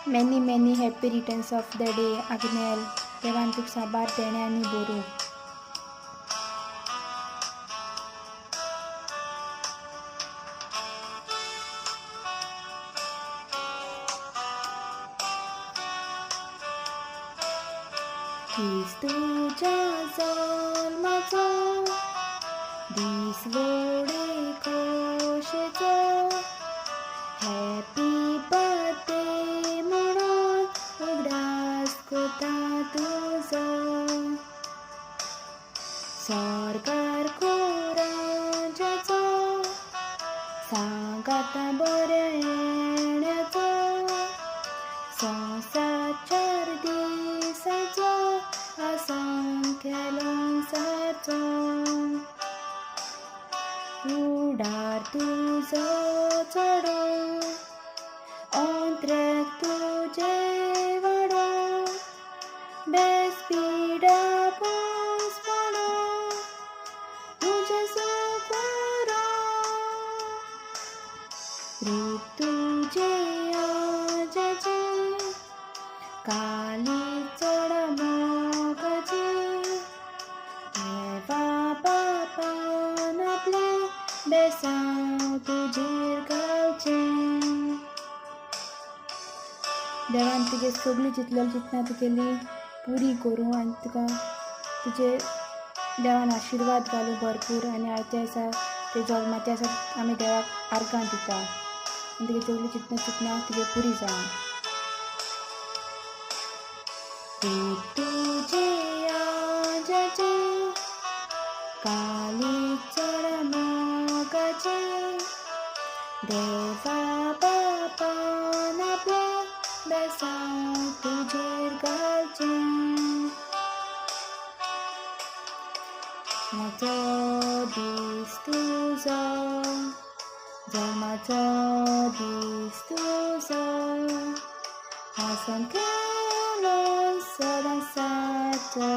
many happy returns of the day Agnel. देवान तुक साबार देणे आनी बरो. दीस तुझ्या जल्माचो, दीस व्हडे खोशेचो, हॅपी बर्थडे म्हणून उगडास कोता तुजो. सरकार कोरांच्याचो, सांग आतां बऱ्या येण्याचो, संवसार 4 दिसाचो असंख्य लोणसाचो. उडार तुजो चडो, अंत्र्याक तुजे वाडो, बेस्पिडा पोसपणो तुजे सूख बरो. रूप तुजे आजाचे, काली चड मोगाची, देवा बापान आपले बेसांव तुजेर घालचें. देवान तुगे सगळी चिंतनां तुगेली पुरी करूं आनी तुका तुजे देवान आशिर्वाद घालूं भरपूर. आनी आयच्या दिसा ते जल्माच्या दिसा आमी देवाक आर्गां दिता आनी तुगे सगळी चिंतनां तुगे पुरी जावं. रूप तुजे आजाचे, काली चड मोगाचे, देवा बापान आपले बेसांव तुजेर घालचें. जल्माचो दीस तुजो, जल्माचो दीस तुजो, हांसून खेळून सदां सारचो,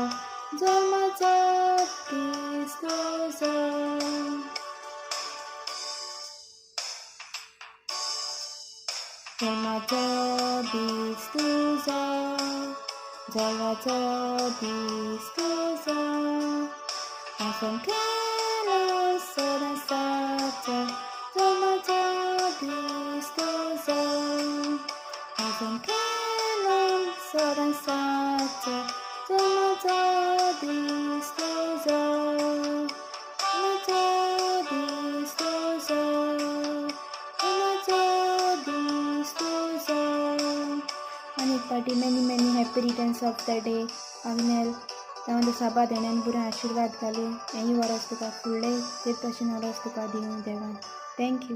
जल्माचो दीस तुजो. जल्माचो दीस तुजो, जल्माचो दीस तुजो, हांसून खेळून सदां सारचो, जल्माचो दीस तुजो. हांसून खेळून सदां सारचो, जल्माचो दीस तुजो, जल्माचो दीस तुजो, जल्माचो दीस तुजो. आनी एक पाटी many happy returns of the day Agnel. देवान तुका साबार देण्यान बरो आशिर्वाद घालूं. हेंय वरस तुका फुडलें तेच तशें वरस तुका दिवं देवान. थँक्यू.